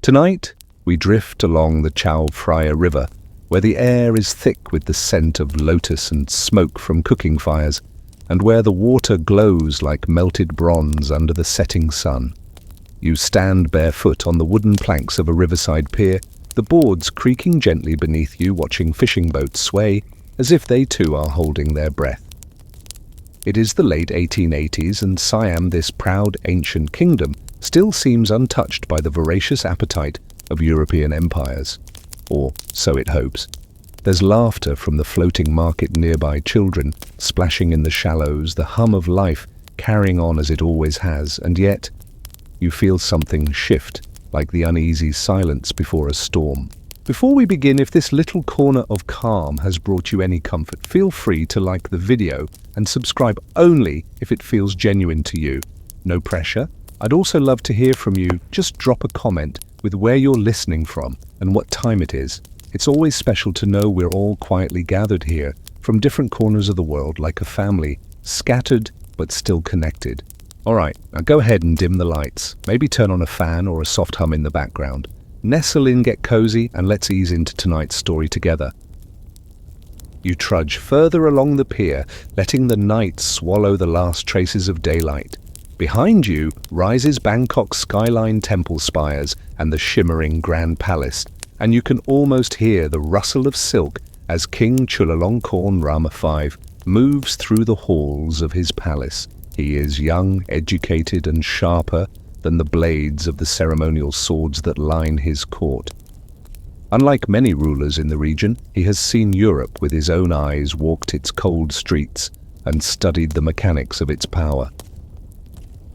Tonight, we drift along the Chao Phraya River, where the air is thick with the scent of lotus and smoke from cooking fires, and where the water glows like melted bronze under the setting sun. You stand barefoot on the wooden planks of a riverside pier, the boards creaking gently beneath you, watching fishing boats sway as if they too are holding their breath. It is the late 1880s, and Siam, this proud ancient kingdom, still seems untouched by the voracious appetite of European empires. Or so it hopes. There's laughter from the floating market nearby, children splashing in the shallows, the hum of life carrying on as it always has, and yet you feel something shift, like the uneasy silence before a storm. Before we begin, if this little corner of calm has brought you any comfort, feel free to like the video and subscribe only if it feels genuine to you. No pressure. I'd also love to hear from you. Just drop a comment with where you're listening from and what time it is. It's always special to know we're all quietly gathered here from different corners of the world like a family, scattered but still connected. Alright, now go ahead and dim the lights. Maybe turn on a fan or a soft hum in the background. Nestle in, get cozy, and let's ease into tonight's story together. You trudge further along the pier, letting the night swallow the last traces of daylight. Behind you rises Bangkok's skyline temple spires and the shimmering Grand Palace, and you can almost hear the rustle of silk as King Chulalongkorn Rama V moves through the halls of his palace. He is young, educated, and sharper than the blades of the ceremonial swords that line his court. Unlike many rulers in the region, he has seen Europe with his own eyes, walked its cold streets, and studied the mechanics of its power.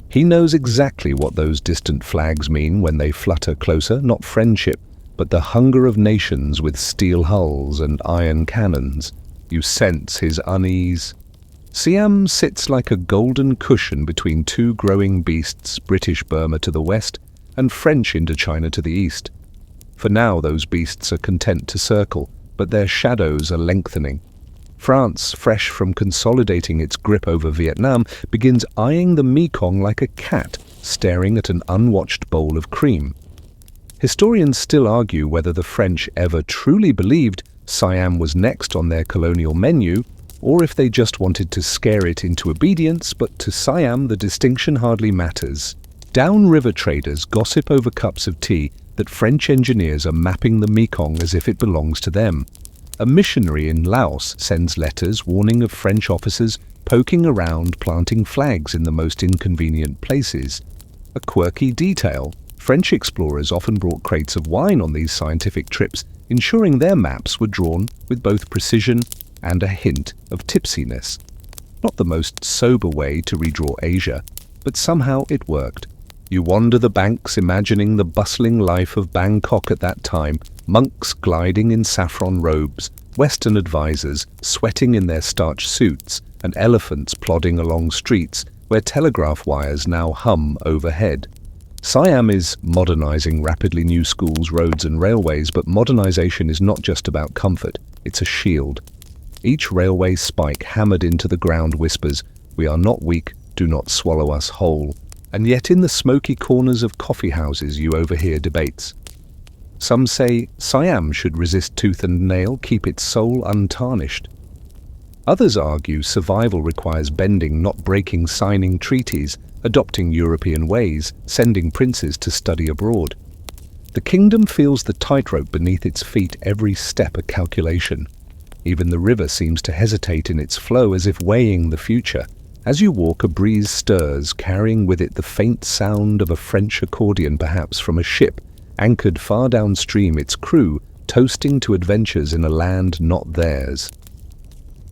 He knows exactly what those distant flags mean when they flutter closer, not friendship, but the hunger of nations with steel hulls and iron cannons. You sense his unease. Siam sits like a golden cushion between two growing beasts, British Burma to the west and French Indochina to the east. For now those beasts are content to circle, but their shadows are lengthening. France, fresh from consolidating its grip over Vietnam, begins eyeing the Mekong like a cat staring at an unwatched bowl of cream. Historians still argue whether the French ever truly believed Siam was next on their colonial menu, or if they just wanted to scare it into obedience, but to Siam the distinction hardly matters. Downriver traders gossip over cups of tea that French engineers are mapping the Mekong as if it belongs to them. A missionary in Laos sends letters warning of French officers poking around planting flags in the most inconvenient places. A quirky detail: French explorers often brought crates of wine on these scientific trips, ensuring their maps were drawn with both precision and a hint of tipsiness. Not the most sober way to redraw Asia, but somehow it worked. You wander the banks imagining the bustling life of Bangkok at that time, monks gliding in saffron robes, Western advisors sweating in their starched suits, and elephants plodding along streets where telegraph wires now hum overhead. Siam is modernizing rapidly, new schools, roads and railways, but modernization is not just about comfort, it's a shield. Each railway spike hammered into the ground whispers, "We are not weak, do not swallow us whole." And yet in the smoky corners of coffee houses you overhear debates. Some say Siam should resist tooth and nail, keep its soul untarnished. Others argue survival requires bending, not breaking, signing treaties, adopting European ways, sending princes to study abroad. The kingdom feels the tightrope beneath its feet, every step a calculation. Even the river seems to hesitate in its flow, as if weighing the future. As you walk, a breeze stirs, carrying with it the faint sound of a French accordion, perhaps from a ship anchored far downstream, its crew toasting to adventures in a land not theirs.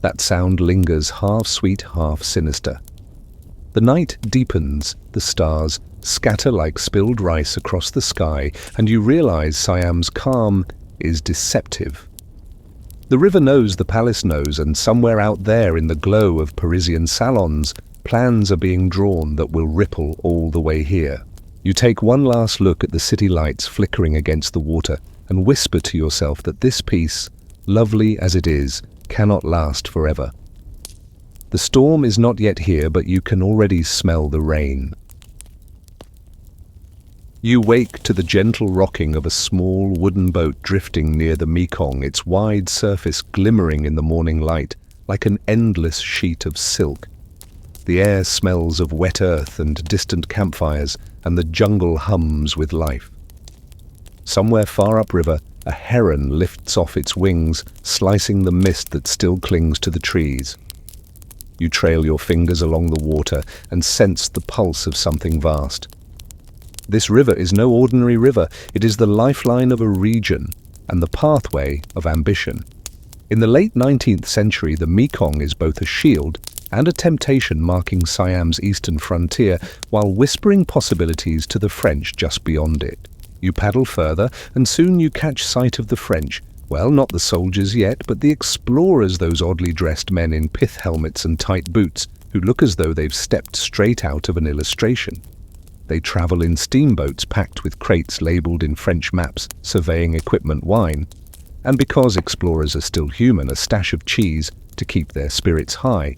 That sound lingers, half sweet, half sinister. The night deepens, the stars scatter like spilled rice across the sky, and you realize Siam's calm is deceptive. The river knows, the palace knows, and somewhere out there in the glow of Parisian salons, plans are being drawn that will ripple all the way here. You take one last look at the city lights flickering against the water and whisper to yourself that this peace, lovely as it is, cannot last forever. The storm is not yet here, but you can already smell the rain. You wake to the gentle rocking of a small wooden boat drifting near the Mekong, its wide surface glimmering in the morning light like an endless sheet of silk. The air smells of wet earth and distant campfires, and the jungle hums with life. Somewhere far upriver, a heron lifts off its wings, slicing the mist that still clings to the trees. You trail your fingers along the water and sense the pulse of something vast. This river is no ordinary river. It is the lifeline of a region and the pathway of ambition. In the late 19th century, the Mekong is both a shield and a temptation marking Siam's eastern frontier, while whispering possibilities to the French just beyond it. You paddle further, and soon you catch sight of the French. Well, not the soldiers yet, but the explorers, those oddly dressed men in pith helmets and tight boots, who look as though they've stepped straight out of an illustration. They travel in steamboats packed with crates labelled in French maps, surveying equipment, wine, and because explorers are still human, a stash of cheese to keep their spirits high.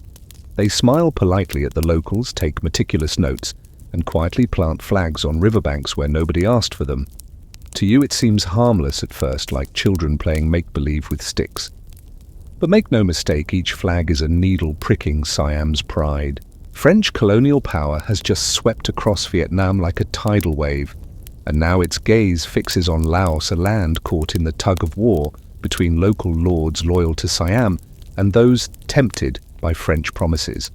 They smile politely at the locals, take meticulous notes, and quietly plant flags on riverbanks where nobody asked for them. To you it seems harmless at first, like children playing make-believe with sticks. But make no mistake, each flag is a needle pricking Siam's pride. French colonial power has just swept across Vietnam like a tidal wave, and now its gaze fixes on Laos, a land caught in the tug of war between local lords loyal to Siam and those tempted by French promises.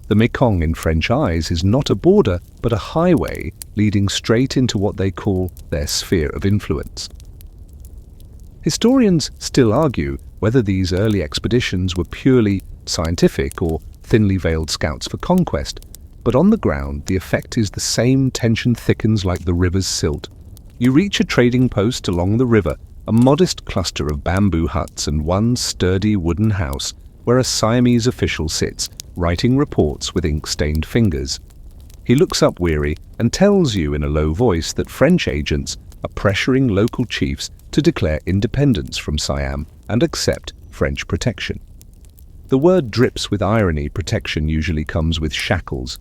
The Mekong in French eyes is not a border, but a highway leading straight into what they call their sphere of influence. Historians still argue whether these early expeditions were purely scientific or thinly veiled scouts for conquest, but on the ground the effect is the same. Tension thickens like the river's silt. You reach a trading post along the river, a modest cluster of bamboo huts and one sturdy wooden house where a Siamese official sits, writing reports with ink-stained fingers. He looks up weary and tells you in a low voice that French agents are pressuring local chiefs to declare independence from Siam and accept French protection. The word drips with irony. Protection usually comes with shackles.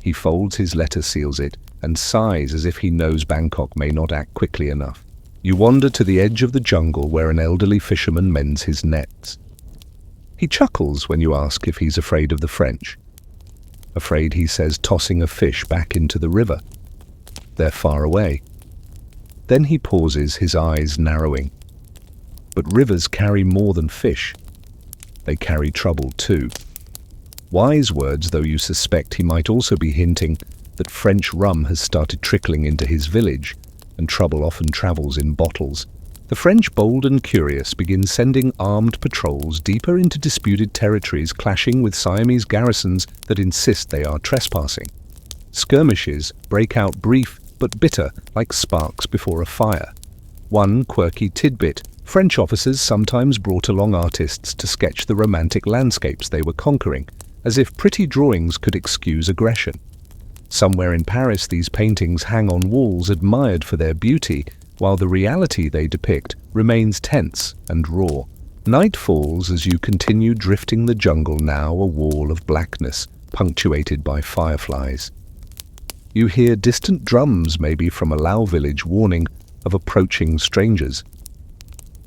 He folds his letter, seals it, and sighs as if he knows Bangkok may not act quickly enough. You wander to the edge of the jungle where an elderly fisherman mends his nets. He chuckles when you ask if he's afraid of the French. Afraid, he says, tossing a fish back into the river. They're far away. Then he pauses, his eyes narrowing. But rivers carry more than fish. They carry trouble too. Wise words, though you suspect he might also be hinting that French rum has started trickling into his village, and trouble often travels in bottles. The French, bold and curious, begin sending armed patrols deeper into disputed territories, clashing with Siamese garrisons that insist they are trespassing. Skirmishes break out, brief but bitter, like sparks before a fire. One quirky tidbit: French officers sometimes brought along artists to sketch the romantic landscapes they were conquering, as if pretty drawings could excuse aggression. Somewhere in Paris, these paintings hang on walls admired for their beauty, while the reality they depict remains tense and raw. Night falls as you continue drifting the jungle, now a wall of blackness, punctuated by fireflies. You hear distant drums, maybe from a Lao village, warning of approaching strangers.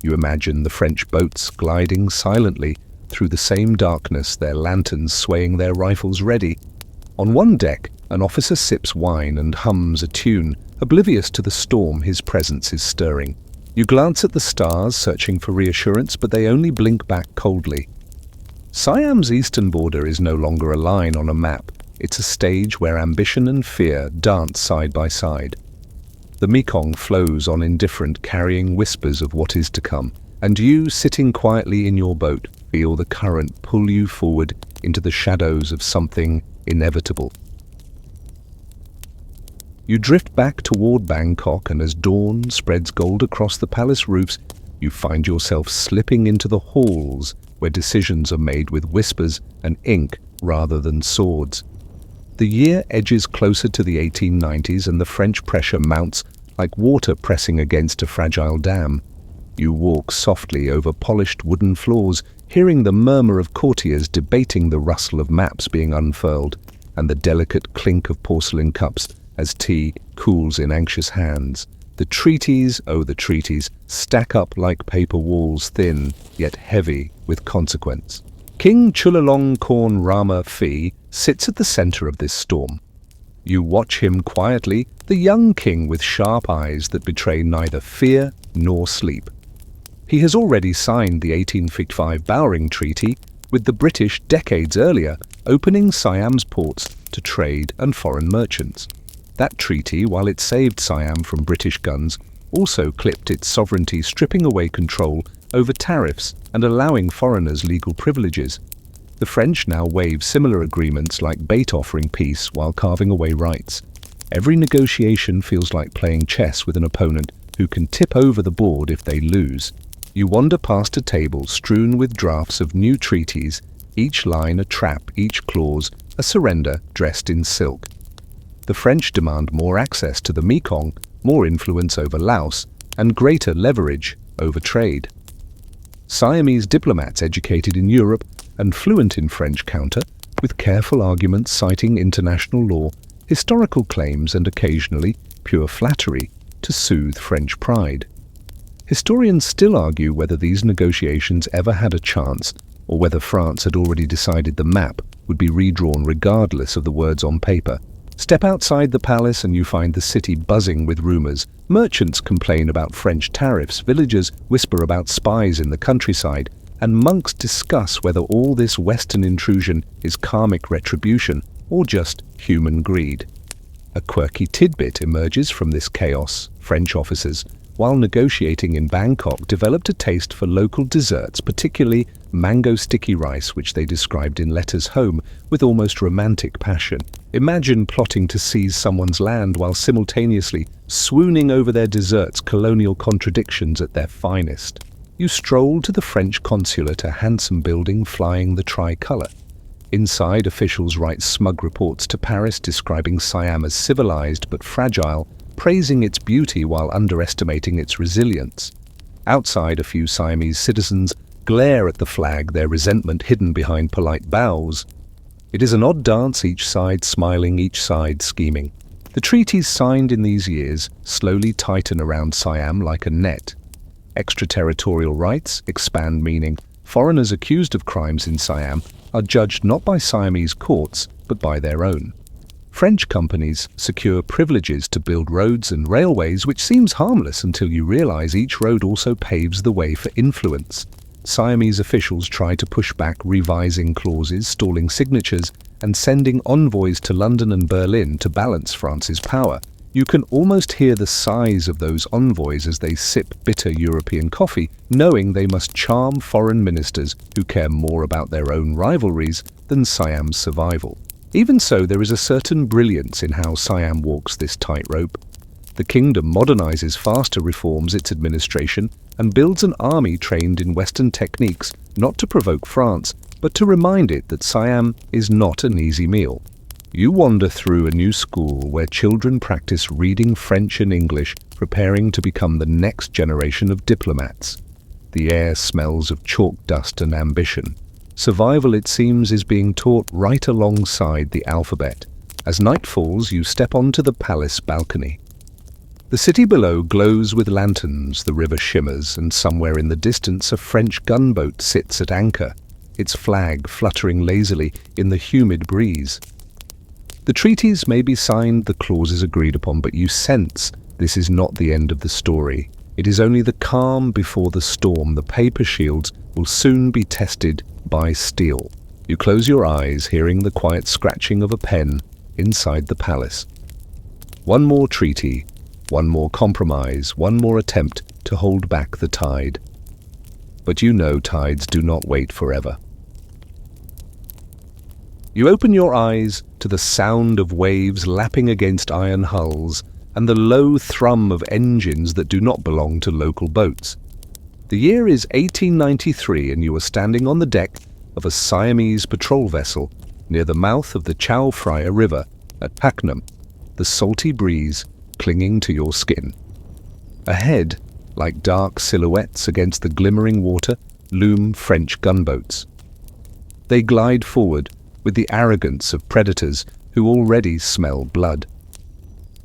You imagine the French boats gliding silently through the same darkness, their lanterns swaying, their rifles ready. On one deck, an officer sips wine and hums a tune, oblivious to the storm his presence is stirring. You glance at the stars, searching for reassurance, but they only blink back coldly. Siam's eastern border is no longer a line on a map. It's a stage where ambition and fear dance side by side. The Mekong flows on indifferent, carrying whispers of what is to come, and you, sitting quietly in your boat, feel the current pull you forward into the shadows of something inevitable. You drift back toward Bangkok, and as dawn spreads gold across the palace roofs, you find yourself slipping into the halls where decisions are made with whispers and ink rather than swords. The year edges closer to the 1890s, and the French pressure mounts like water pressing against a fragile dam. You walk softly over polished wooden floors, hearing the murmur of courtiers debating, the rustle of maps being unfurled, and the delicate clink of porcelain cups as tea cools in anxious hands. The treaties, oh the treaties, stack up like paper walls, thin yet heavy with consequence. King Chulalongkorn Rama Phi sits at the center of this storm. You watch him quietly, the young king with sharp eyes that betray neither fear nor sleep. He has already signed the 1855 Bowring Treaty with the British decades earlier, opening Siam's ports to trade and foreign merchants. That treaty, while it saved Siam from British guns, also clipped its sovereignty, stripping away control over tariffs and allowing foreigners legal privileges. The French now waive similar agreements like bait offering peace while carving away rights. Every negotiation feels like playing chess with an opponent who can tip over the board if they lose. You wander past a table strewn with drafts of new treaties, each line a trap, each clause a surrender dressed in silk. The French demand more access to the Mekong, more influence over Laos, and greater leverage over trade. Siamese diplomats educated in Europe and fluent in French counter, with careful arguments citing international law, historical claims and occasionally pure flattery to soothe French pride. Historians still argue whether these negotiations ever had a chance or whether France had already decided the map would be redrawn regardless of the words on paper. Step outside the palace and you find the city buzzing with rumors. Merchants complain about French tariffs, villagers whisper about spies in the countryside, and monks discuss whether all this Western intrusion is karmic retribution or just human greed. A quirky tidbit emerges from this chaos. French officers, while negotiating in Bangkok, developed a taste for local desserts, particularly mango sticky rice, which they described in letters home with almost romantic passion. Imagine plotting to seize someone's land while simultaneously swooning over their desserts, colonial contradictions at their finest. You stroll to the French consulate, a handsome building flying the tricolour. Inside, officials write smug reports to Paris describing Siam as civilized but fragile, praising its beauty while underestimating its resilience. Outside, a few Siamese citizens glare at the flag, their resentment hidden behind polite bows. It is an odd dance, each side smiling, each side scheming. The treaties signed in these years slowly tighten around Siam like a net. Extraterritorial rights expand, meaning foreigners accused of crimes in Siam are judged not by Siamese courts but by their own. French companies secure privileges to build roads and railways, which seems harmless until you realize each road also paves the way for influence. Siamese officials try to push back, revising clauses, stalling signatures, and sending envoys to London and Berlin to balance France's power. You can almost hear the sighs of those envoys as they sip bitter European coffee, knowing they must charm foreign ministers who care more about their own rivalries than Siam's survival. Even so, there is a certain brilliance in how Siam walks this tightrope. The kingdom modernizes faster, reforms its administration, and builds an army trained in Western techniques, not to provoke France, but to remind it that Siam is not an easy meal. You wander through a new school where children practice reading French and English, preparing to become the next generation of diplomats. The air smells of chalk dust and ambition. Survival, it seems, is being taught right alongside the alphabet. As night falls, you step onto the palace balcony. The city below glows with lanterns, the river shimmers, and somewhere in the distance a French gunboat sits at anchor, its flag fluttering lazily in the humid breeze. The treaties may be signed, the clauses agreed upon, but you sense this is not the end of the story. It is only the calm before the storm. The paper shields will soon be tested by steel. You close your eyes, hearing the quiet scratching of a pen inside the palace. One more treaty, one more compromise, one more attempt to hold back the tide. But you know tides do not wait forever. You open your eyes to the sound of waves lapping against iron hulls and the low thrum of engines that do not belong to local boats. The year is 1893 and you are standing on the deck of a Siamese patrol vessel near the mouth of the Chao Phraya River at Paknam, the salty breeze clinging to your skin. Ahead, like dark silhouettes against the glimmering water, loom French gunboats. They glide forward with the arrogance of predators who already smell blood.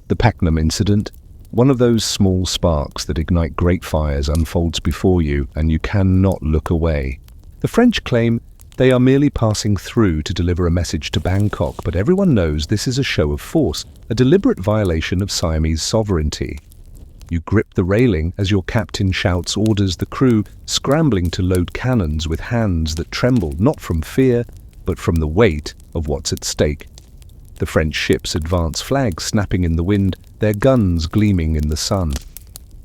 The Paknam incident, one of those small sparks that ignite great fires, unfolds before you, and you cannot look away. The French claim they are merely passing through to deliver a message to Bangkok, but everyone knows this is a show of force, a deliberate violation of Siamese sovereignty. You grip the railing as your captain shouts orders, the crew scrambling to load cannons with hands that tremble not from fear, but from the weight of what's at stake. The French ships advance, flags snapping in the wind, their guns gleaming in the sun.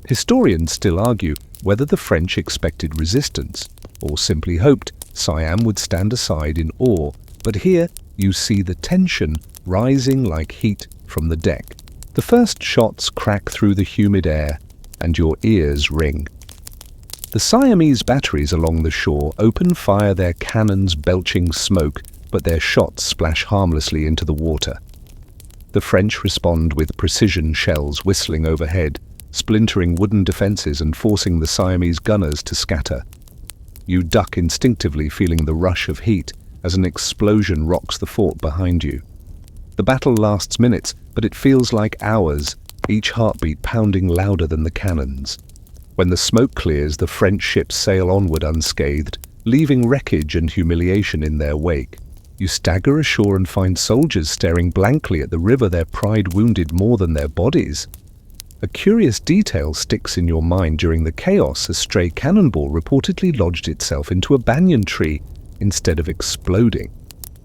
Historians still argue whether the French expected resistance, or simply hoped Siam would stand aside in awe, but here you see the tension rising like heat from the deck. The first shots crack through the humid air, and your ears ring. The Siamese batteries along the shore open fire, their cannons belching smoke, but their shots splash harmlessly into the water. The French respond with precision shells whistling overhead, splintering wooden defenses and forcing the Siamese gunners to scatter. You duck instinctively, feeling the rush of heat as an explosion rocks the fort behind you. The battle lasts minutes, but it feels like hours, each heartbeat pounding louder than the cannons. When the smoke clears, the French ships sail onward unscathed, leaving wreckage and humiliation in their wake. You stagger ashore and find soldiers staring blankly at the river, their pride wounded more than their bodies. A curious detail sticks in your mind. During the chaos, a stray cannonball reportedly lodged itself into a banyan tree instead of exploding.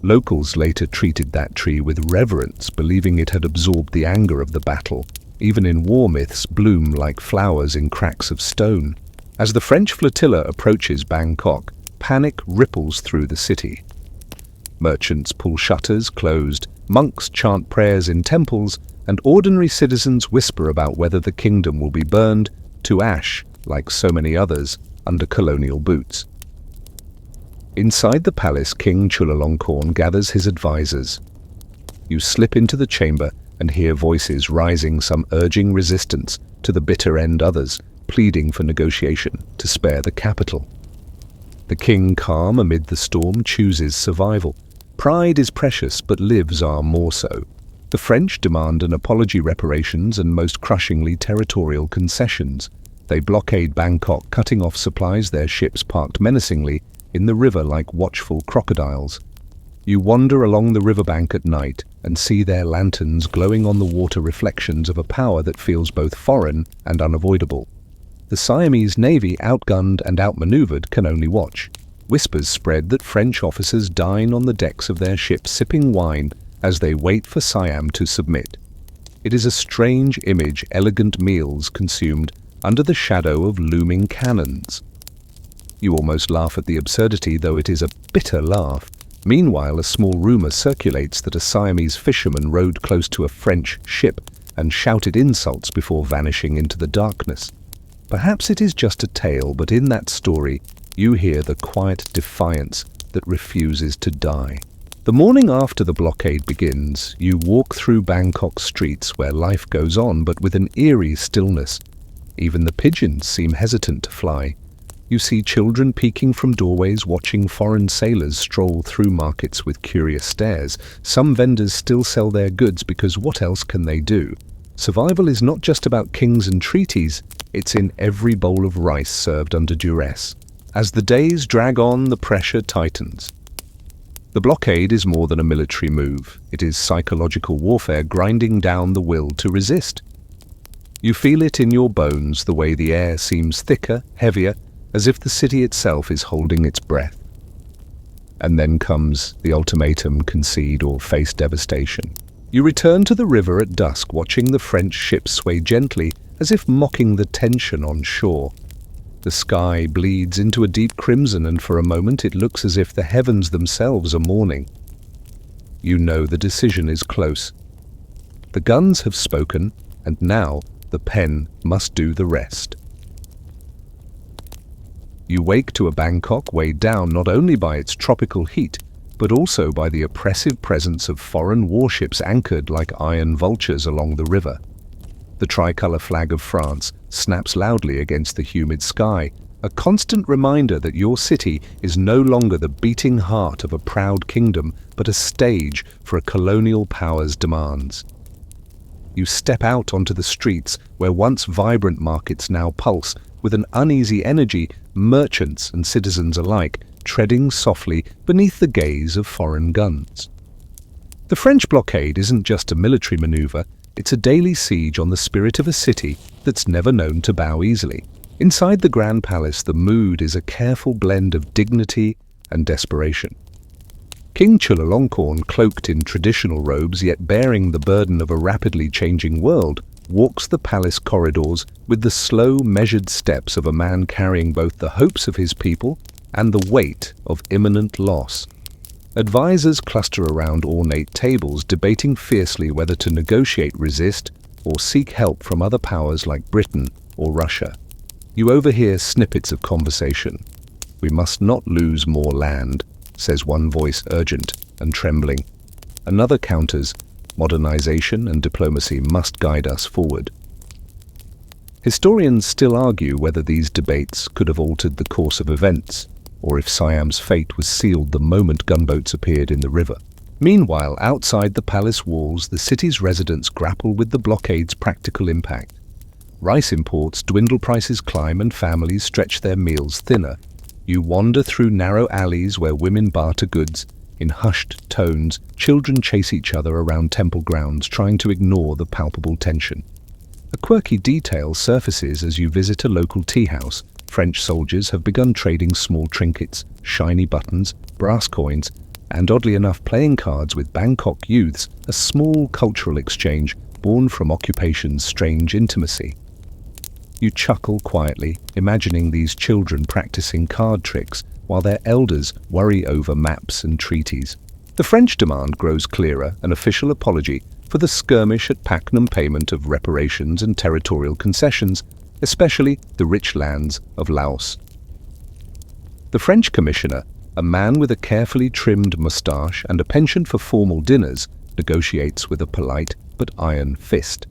Locals later treated that tree with reverence, believing it had absorbed the anger of the battle. Even in war myths, bloom like flowers in cracks of stone. As the French flotilla approaches Bangkok, panic ripples through the city. Merchants pull shutters closed, monks chant prayers in temples, and ordinary citizens whisper about whether the kingdom will be burned to ash, like so many others, under colonial boots. Inside the palace, King Chulalongkorn gathers his advisors. You slip into the chamber and hear voices rising, some urging resistance to the bitter end, others pleading for negotiation to spare the capital. The king, calm amid the storm, chooses survival. Pride is precious, but lives are more so. The French demand an apology, reparations, and most crushingly territorial concessions. They blockade Bangkok, cutting off supplies, their ships parked menacingly in the river like watchful crocodiles. You wander along the riverbank at night and see their lanterns glowing on the water, reflections of a power that feels both foreign and unavoidable. The Siamese navy, outgunned and outmaneuvered, can only watch. Whispers spread that French officers dine on the decks of their ships, sipping wine as they wait for Siam to submit. It is a strange image, elegant meals consumed under the shadow of looming cannons. You almost laugh at the absurdity, though it is a bitter laugh. Meanwhile, a small rumor circulates that a Siamese fisherman rowed close to a French ship and shouted insults before vanishing into the darkness. Perhaps it is just a tale, but in that story, you hear the quiet defiance that refuses to die. The morning after the blockade begins, you walk through Bangkok streets where life goes on, but with an eerie stillness. Even the pigeons seem hesitant to fly. You see children peeking from doorways, watching foreign sailors stroll through markets with curious stares. Some vendors still sell their goods because what else can they do? Survival is not just about kings and treaties, it's in every bowl of rice served under duress. As the days drag on, the pressure tightens. The blockade is more than a military move. It is psychological warfare, grinding down the will to resist. You feel it in your bones, the way the air seems thicker, heavier, as if the city itself is holding its breath. And then comes the ultimatum: concede or face devastation. You return to the river at dusk, watching the French ships sway gently, as if mocking the tension on shore. The sky bleeds into a deep crimson, and for a moment it looks as if the heavens themselves are mourning. You know the decision is close. The guns have spoken, and now the pen must do the rest. You wake to a Bangkok weighed down not only by its tropical heat, but also by the oppressive presence of foreign warships anchored like iron vultures along the river. The tricolour flag of France snaps loudly against the humid sky, a constant reminder that your city is no longer the beating heart of a proud kingdom, but a stage for a colonial power's demands. You step out onto the streets where once vibrant markets now pulse with an uneasy energy, merchants and citizens alike treading softly beneath the gaze of foreign guns. The French blockade isn't just a military maneuver, it's a daily siege on the spirit of a city that's never known to bow easily. Inside the Grand Palace, the mood is a careful blend of dignity and desperation. King Chulalongkorn, cloaked in traditional robes yet bearing the burden of a rapidly changing world, walks the palace corridors with the slow, measured steps of a man carrying both the hopes of his people and the weight of imminent loss. Advisors cluster around ornate tables, debating fiercely whether to negotiate, resist, or seek help from other powers like Britain or Russia. You overhear snippets of conversation. "We must not lose more land," says one voice, urgent and trembling. Another counters, "Modernization and diplomacy must guide us forward." Historians still argue whether these debates could have altered the course of events, or if Siam's fate was sealed the moment gunboats appeared in the river. Meanwhile, outside the palace walls, the city's residents grapple with the blockade's practical impact. Rice imports dwindle, prices climb, and families stretch their meals thinner. You wander through narrow alleys where women barter goods. In hushed tones, children chase each other around temple grounds, trying to ignore the palpable tension. A quirky detail surfaces as you visit a local tea house. French soldiers have begun trading small trinkets, shiny buttons, brass coins, and oddly enough playing cards with Bangkok youths, a small cultural exchange born from occupation's strange intimacy. You chuckle quietly, imagining these children practicing card tricks while their elders worry over maps and treaties. The French demand grows clearer, an official apology for the skirmish at Paknam, payment of reparations and territorial concessions, especially the rich lands of Laos. The French commissioner, a man with a carefully trimmed moustache and a penchant for formal dinners, negotiates with a polite but iron fist.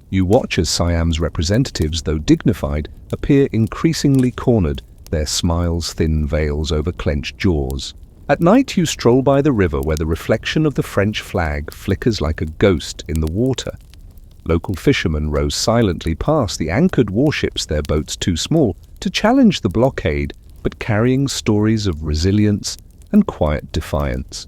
You watch as Siam's representatives, though dignified, appear increasingly cornered, their smiles thin veils over clenched jaws. At night you stroll by the river where the reflection of the French flag flickers like a ghost in the water. Local fishermen row silently past the anchored warships, their boats too small to challenge the blockade, but carrying stories of resilience and quiet defiance.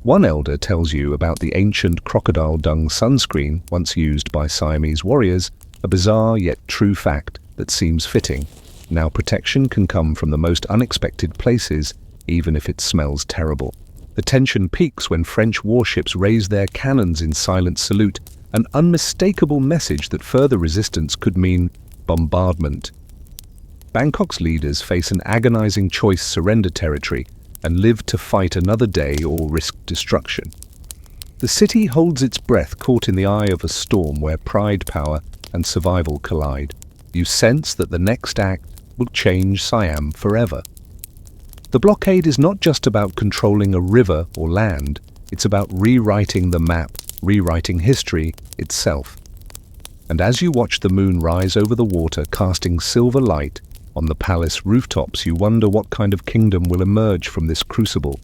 One elder tells you about the ancient crocodile dung sunscreen once used by Siamese warriors, a bizarre yet true fact that seems fitting. Now protection can come from the most unexpected places, even if it smells terrible. The tension peaks when French warships raise their cannons in silent salute, an unmistakable message that further resistance could mean bombardment. Bangkok's leaders face an agonizing choice: surrender territory and live to fight another day or risk destruction. The city holds its breath, caught in the eye of a storm where pride, power, and survival collide. You sense that the next act will change Siam forever. The blockade is not just about controlling a river or land, it's about rewriting the map, rewriting history itself. And as you watch the moon rise over the water, casting silver light on the palace rooftops, you wonder what kind of kingdom will emerge from this crucible.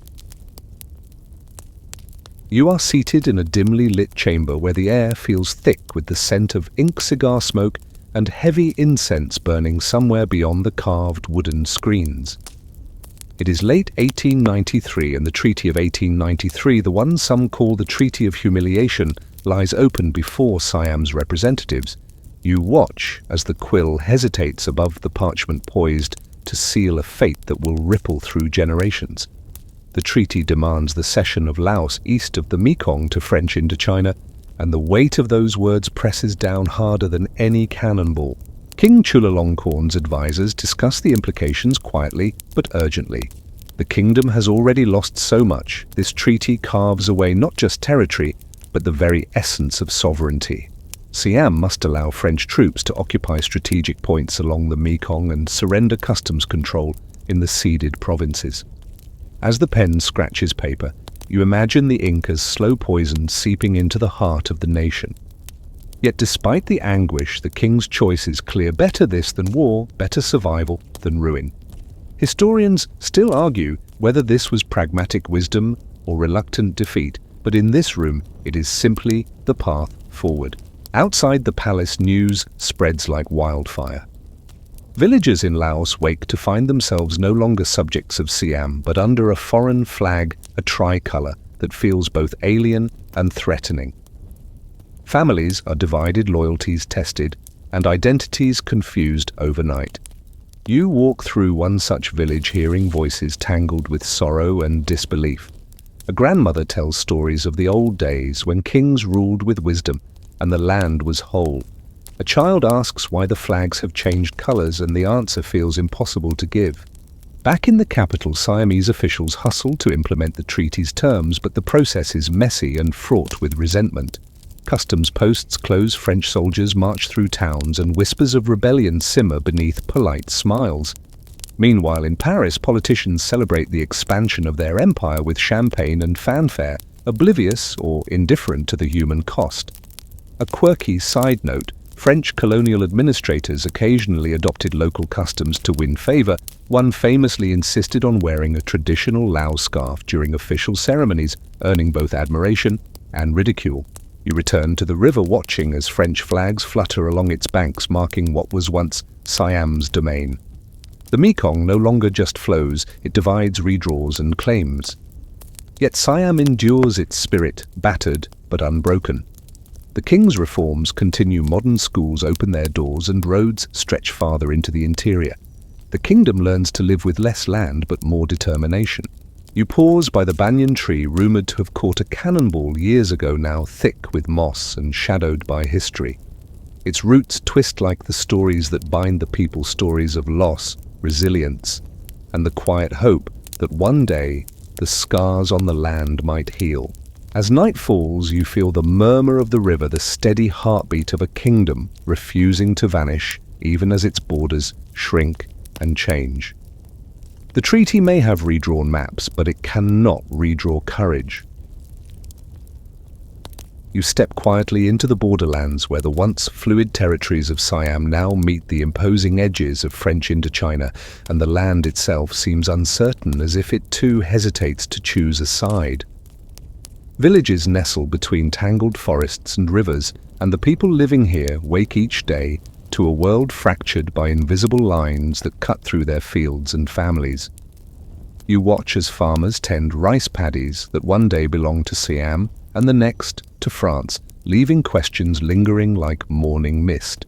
You are seated in a dimly lit chamber where the air feels thick with the scent of ink, cigar smoke, and heavy incense burning somewhere beyond the carved wooden screens. It is late 1893, and the Treaty of 1893, the one some call the Treaty of Humiliation, lies open before Siam's representatives. You watch as the quill hesitates above the parchment, poised to seal a fate that will ripple through generations. The treaty demands the cession of Laos east of the Mekong to French Indochina, and the weight of those words presses down harder than any cannonball. King Chulalongkorn's advisors discuss the implications quietly but urgently. The kingdom has already lost so much. This treaty carves away not just territory, but the very essence of sovereignty. Siam must allow French troops to occupy strategic points along the Mekong and surrender customs control in the ceded provinces. As the pen scratches paper, you imagine the ink as slow poison seeping into the heart of the nation. Yet despite the anguish, the king's choice is clear: better this than war, better survival than ruin. Historians still argue whether this was pragmatic wisdom or reluctant defeat, but in this room it is simply the path forward. Outside the palace, news spreads like wildfire. Villagers in Laos wake to find themselves no longer subjects of Siam, but under a foreign flag, a tricolour that feels both alien and threatening. Families are divided, loyalties tested, and identities confused overnight. You walk through one such village, hearing voices tangled with sorrow and disbelief. A grandmother tells stories of the old days when kings ruled with wisdom and the land was whole. A child asks why the flags have changed colours, and the answer feels impossible to give. Back in the capital, Siamese officials hustle to implement the treaty's terms, but the process is messy and fraught with resentment. Customs posts close, French soldiers march through towns, and whispers of rebellion simmer beneath polite smiles. Meanwhile, in Paris, politicians celebrate the expansion of their empire with champagne and fanfare, oblivious or indifferent to the human cost. A quirky side note: French colonial administrators occasionally adopted local customs to win favour. One famously insisted on wearing a traditional Lao scarf during official ceremonies, earning both admiration and ridicule. You return to the river, watching as French flags flutter along its banks, marking what was once Siam's domain. The Mekong no longer just flows, it divides, redraws, and claims. Yet Siam endures its spirit, battered but unbroken. The king's reforms continue. Modern schools open their doors and roads stretch farther into the interior. The kingdom learns to live with less land but more determination. You pause by the banyan tree, rumoured to have caught a cannonball years ago, now thick with moss and shadowed by history. Its roots twist like the stories that bind the people, stories of loss, resilience, and the quiet hope that one day the scars on the land might heal. As night falls, you feel the murmur of the river, the steady heartbeat of a kingdom refusing to vanish, even as its borders shrink and change. The treaty may have redrawn maps, but it cannot redraw courage. You step quietly into the borderlands where the once fluid territories of Siam now meet the imposing edges of French Indochina, and the land itself seems uncertain, as if it too hesitates to choose a side. Villages nestle between tangled forests and rivers, and the people living here wake each day to a world fractured by invisible lines that cut through their fields and families. You watch as farmers tend rice paddies that one day belong to Siam and the next to France, leaving questions lingering like morning mist.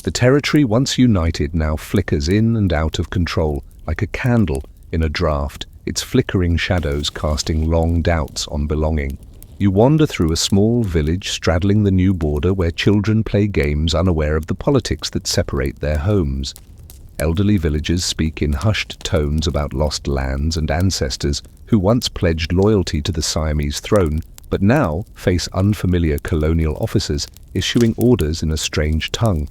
The territory, once united, now flickers in and out of control, like a candle in a draught, its flickering shadows casting long doubts on belonging. You wander through a small village straddling the new border, where children play games unaware of the politics that separate their homes. Elderly villagers speak in hushed tones about lost lands and ancestors who once pledged loyalty to the Siamese throne, but now face unfamiliar colonial officers issuing orders in a strange tongue.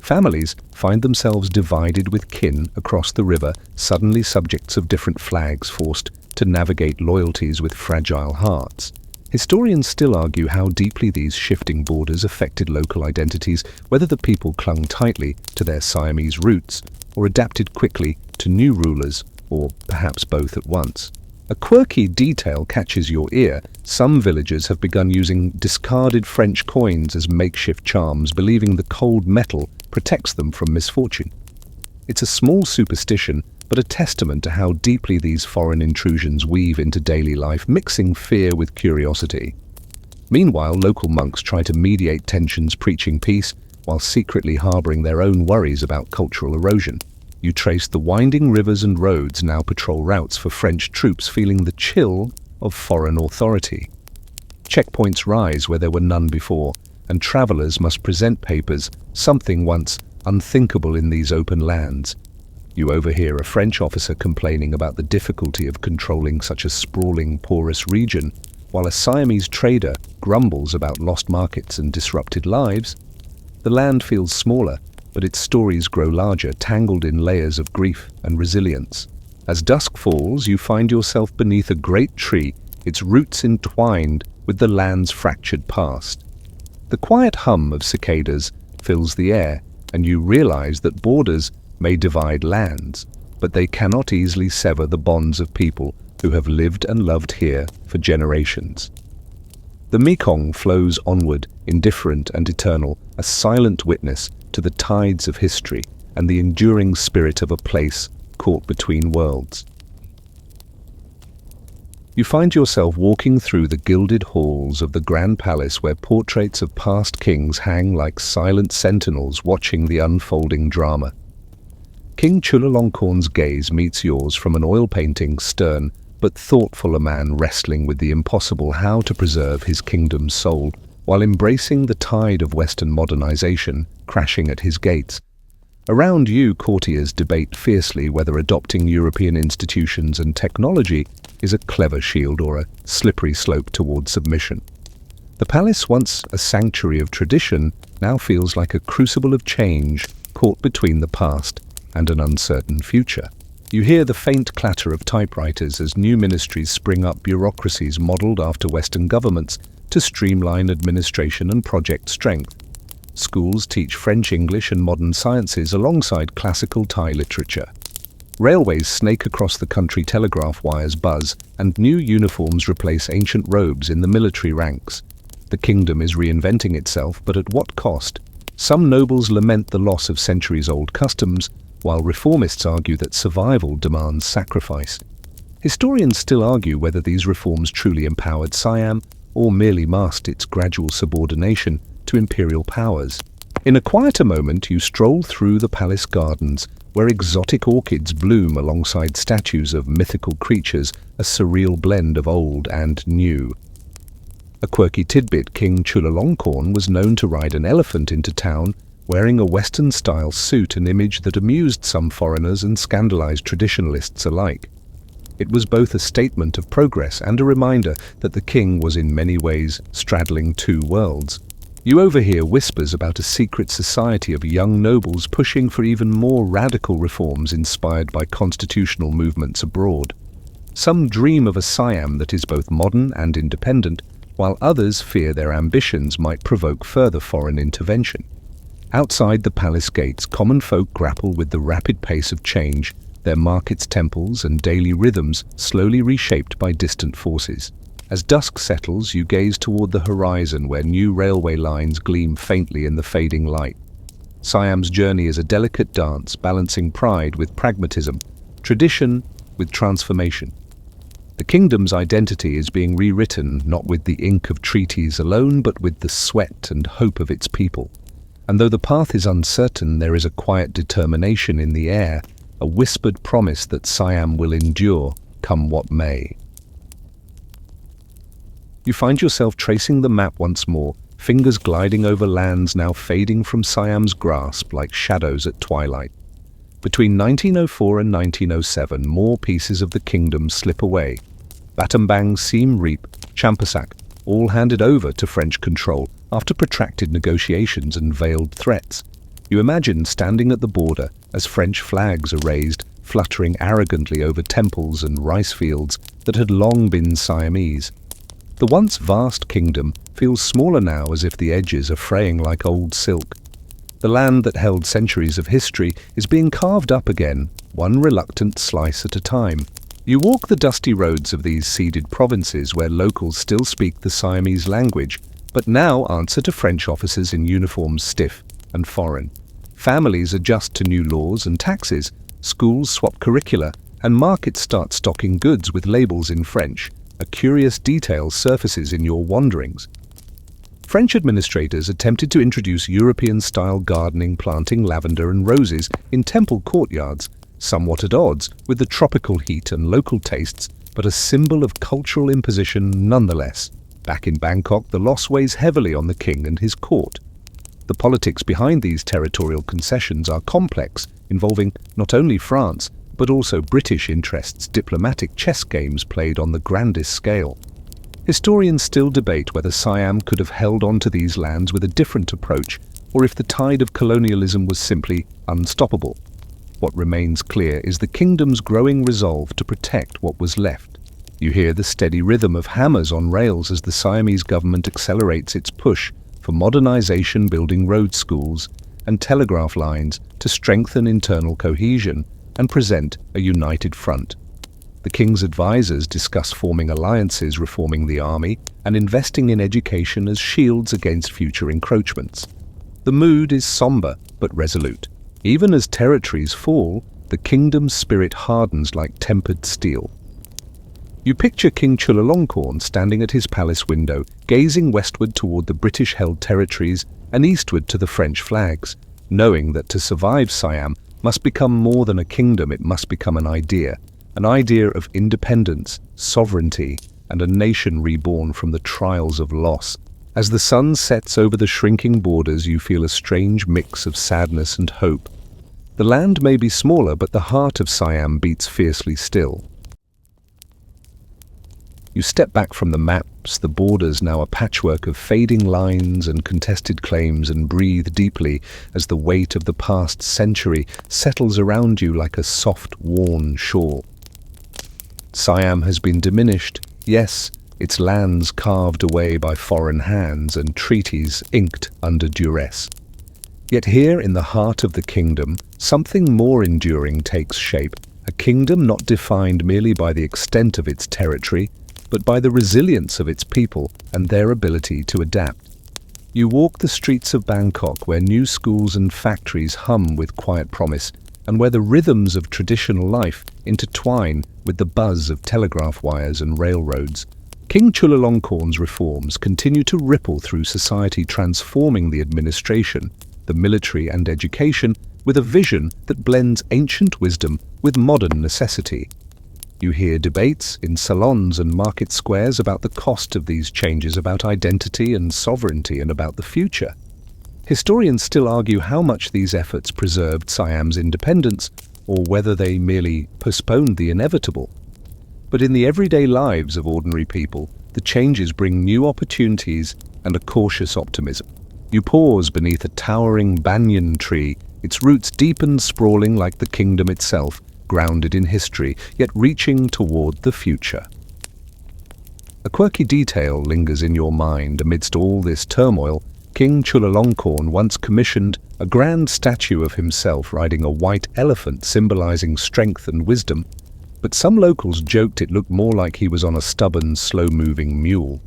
Families find themselves divided, with kin across the river suddenly subjects of different flags, forced to navigate loyalties with fragile hearts. Historians still argue how deeply these shifting borders affected local identities, whether the people clung tightly to their Siamese roots or adapted quickly to new rulers, or perhaps both at once. A quirky detail catches your ear. Some villagers have begun using discarded French coins as makeshift charms, believing the cold metal protects them from misfortune. It's a small superstition, but a testament to how deeply these foreign intrusions weave into daily life, mixing fear with curiosity. Meanwhile, local monks try to mediate tensions, preaching peace while secretly harboring their own worries about cultural erosion. You trace the winding rivers and roads, now patrol routes for French troops, feeling the chill of foreign authority. Checkpoints rise where there were none before, and travelers must present papers, something once unthinkable in these open lands. You overhear a French officer complaining about the difficulty of controlling such a sprawling, porous region, while a Siamese trader grumbles about lost markets and disrupted lives. The land feels smaller, but its stories grow larger, tangled in layers of grief and resilience. As dusk falls, you find yourself beneath a great tree, its roots entwined with the land's fractured past. The quiet hum of cicadas fills the air, and you realize that borders may divide lands, but they cannot easily sever the bonds of people who have lived and loved here for generations. The Mekong flows onward, indifferent and eternal, a silent witness to the tides of history and the enduring spirit of a place caught between worlds. You find yourself walking through the gilded halls of the Grand Palace where portraits of past kings hang like silent sentinels watching the unfolding drama. King Chulalongkorn's gaze meets yours from an oil painting, stern but thoughtful, a man wrestling with the impossible, how to preserve his kingdom's soul while embracing the tide of Western modernization crashing at his gates. Around you, courtiers debate fiercely whether adopting European institutions and technology is a clever shield or a slippery slope toward submission. The palace, once a sanctuary of tradition, now feels like a crucible of change caught between the past and an uncertain future. You hear the faint clatter of typewriters as new ministries spring up, bureaucracies modeled after Western governments to streamline administration and project strength. Schools teach French, English, and modern sciences alongside classical Thai literature. Railways snake across the country, telegraph wires buzz, and new uniforms replace ancient robes in the military ranks. The kingdom is reinventing itself, but at what cost? Some nobles lament the loss of centuries-old customs, while reformists argue that survival demands sacrifice. Historians still argue whether these reforms truly empowered Siam or merely masked its gradual subordination to imperial powers. In a quieter moment, you stroll through the palace gardens, where exotic orchids bloom alongside statues of mythical creatures, a surreal blend of old and new. A quirky tidbit: King Chulalongkorn was known to ride an elephant into town, wearing a Western-style suit, an image that amused some foreigners and scandalized traditionalists alike. It was both a statement of progress and a reminder that the king was in many ways straddling two worlds. You overhear whispers about a secret society of young nobles pushing for even more radical reforms inspired by constitutional movements abroad. Some dream of a Siam that is both modern and independent, while others fear their ambitions might provoke further foreign intervention. Outside the palace gates, common folk grapple with the rapid pace of change, their markets, temples, and daily rhythms slowly reshaped by distant forces. As dusk settles, you gaze toward the horizon where new railway lines gleam faintly in the fading light. Siam's journey is a delicate dance, balancing pride with pragmatism, tradition with transformation. The kingdom's identity is being rewritten not with the ink of treaties alone, but with the sweat and hope of its people. And though the path is uncertain, there is a quiet determination in the air, a whispered promise that Siam will endure, come what may. You find yourself tracing the map once more, fingers gliding over lands now fading from Siam's grasp like shadows at twilight. Between 1904 and 1907, more pieces of the kingdom slip away. Battambang, Siem Reap, Champasak, all handed over to French control after protracted negotiations and veiled threats. You imagine standing at the border as French flags are raised, fluttering arrogantly over temples and rice fields that had long been Siamese. The once vast kingdom feels smaller now, as if the edges are fraying like old silk. The land that held centuries of history is being carved up again, one reluctant slice at a time. You walk the dusty roads of these ceded provinces where locals still speak the Siamese language, but now answer to French officers in uniforms stiff and foreign. Families adjust to new laws and taxes, schools swap curricula, and markets start stocking goods with labels in French. A curious detail surfaces in your wanderings. French administrators attempted to introduce European-style gardening, planting lavender and roses in temple courtyards, somewhat at odds with the tropical heat and local tastes, but a symbol of cultural imposition nonetheless. Back in Bangkok, the loss weighs heavily on the king and his court. The politics behind these territorial concessions are complex, involving not only France, but also British interests, diplomatic chess games played on the grandest scale. Historians still debate whether Siam could have held on to these lands with a different approach, or if the tide of colonialism was simply unstoppable. What remains clear is the kingdom's growing resolve to protect what was left. You hear the steady rhythm of hammers on rails as the Siamese government accelerates its push for modernization, building road schools and telegraph lines to strengthen internal cohesion and present a united front. The king's advisors discuss forming alliances, reforming the army, and investing in education as shields against future encroachments. The mood is somber but resolute. Even as territories fall, the kingdom's spirit hardens like tempered steel. You picture King Chulalongkorn standing at his palace window, gazing westward toward the British-held territories and eastward to the French flags, knowing that to survive Siam must become more than a kingdom, it must become an idea of independence, sovereignty, and a nation reborn from the trials of loss. As the sun sets over the shrinking borders, you feel a strange mix of sadness and hope. The land may be smaller, but the heart of Siam beats fiercely still. You step back from the maps, the borders now a patchwork of fading lines and contested claims, and breathe deeply as the weight of the past century settles around you like a soft, worn shawl. Siam has been diminished, yes, its lands carved away by foreign hands and treaties inked under duress. Yet here in the heart of the kingdom, something more enduring takes shape, a kingdom not defined merely by the extent of its territory, but by the resilience of its people and their ability to adapt. You walk the streets of Bangkok, where new schools and factories hum with quiet promise, and where the rhythms of traditional life intertwine with the buzz of telegraph wires and railroads. King Chulalongkorn's reforms continue to ripple through society, transforming the administration, the military and education with a vision that blends ancient wisdom with modern necessity. You hear debates in salons and market squares about the cost of these changes, about identity and sovereignty, and about the future. Historians still argue how much these efforts preserved Siam's independence, or whether they merely postponed the inevitable. But in the everyday lives of ordinary people, the changes bring new opportunities and a cautious optimism. You pause beneath a towering banyan tree, its roots deep and sprawling like the kingdom itself, grounded in history, yet reaching toward the future. A quirky detail lingers in your mind amidst all this turmoil. King Chulalongkorn once commissioned a grand statue of himself riding a white elephant, symbolizing strength and wisdom, but some locals joked it looked more like he was on a stubborn, slow-moving mule.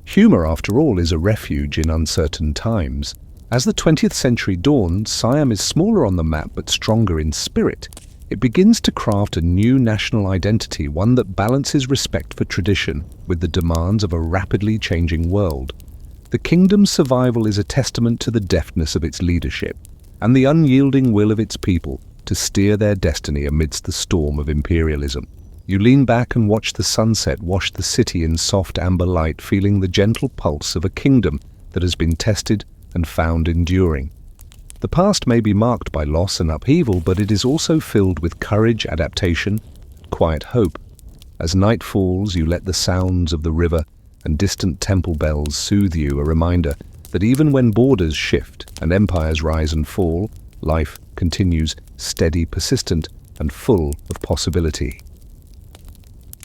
Humor, after all, is a refuge in uncertain times. As the 20th century dawns, Siam is smaller on the map but stronger in spirit. It begins to craft a new national identity, one that balances respect for tradition with the demands of a rapidly changing world. The kingdom's survival is a testament to the deftness of its leadership and the unyielding will of its people to steer their destiny amidst the storm of imperialism. You lean back and watch the sunset wash the city in soft amber light, feeling the gentle pulse of a kingdom that has been tested and found enduring. The past may be marked by loss and upheaval, but it is also filled with courage, adaptation, and quiet hope. As night falls, you let the sounds of the river and distant temple bells soothe you, a reminder that even when borders shift and empires rise and fall, life continues steady, persistent, and full of possibility.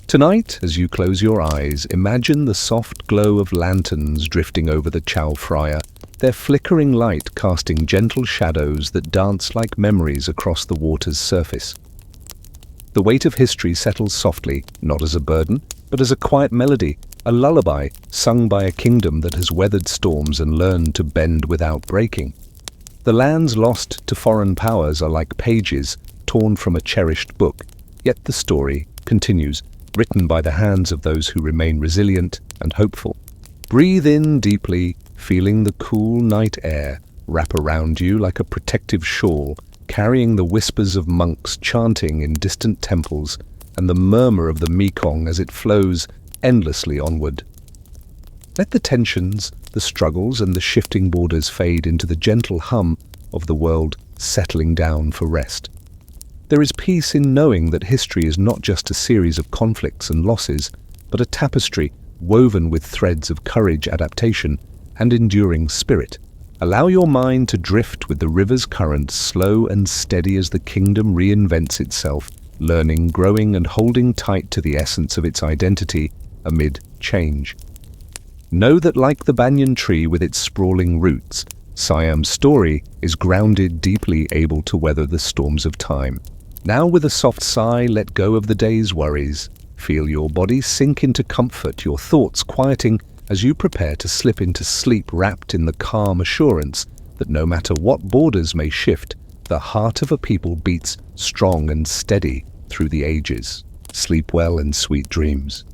Tonight, as you close your eyes, imagine the soft glow of lanterns drifting over the Chao Phraya, their flickering light casting gentle shadows that dance like memories across the water's surface. The weight of history settles softly, not as a burden, but as a quiet melody, a lullaby sung by a kingdom that has weathered storms and learned to bend without breaking. The lands lost to foreign powers are like pages torn from a cherished book, yet the story continues, written by the hands of those who remain resilient and hopeful. Breathe in deeply, feeling the cool night air wrap around you like a protective shawl, carrying the whispers of monks chanting in distant temples and the murmur of the Mekong as it flows endlessly onward. Let the tensions, the struggles, and the shifting borders fade into the gentle hum of the world settling down for rest. There is peace in knowing that history is not just a series of conflicts and losses, but a tapestry woven with threads of courage, adaptation, and enduring spirit. Allow your mind to drift with the river's current, slow and steady as the kingdom reinvents itself, learning, growing, and holding tight to the essence of its identity amid change. Know that like the banyan tree with its sprawling roots, Siam's story is grounded, deeply able to weather the storms of time. Now with a soft sigh, let go of the day's worries. Feel your body sink into comfort, your thoughts quieting as you prepare to slip into sleep, wrapped in the calm assurance that no matter what borders may shift, the heart of a people beats strong and steady through the ages. Sleep well and sweet dreams.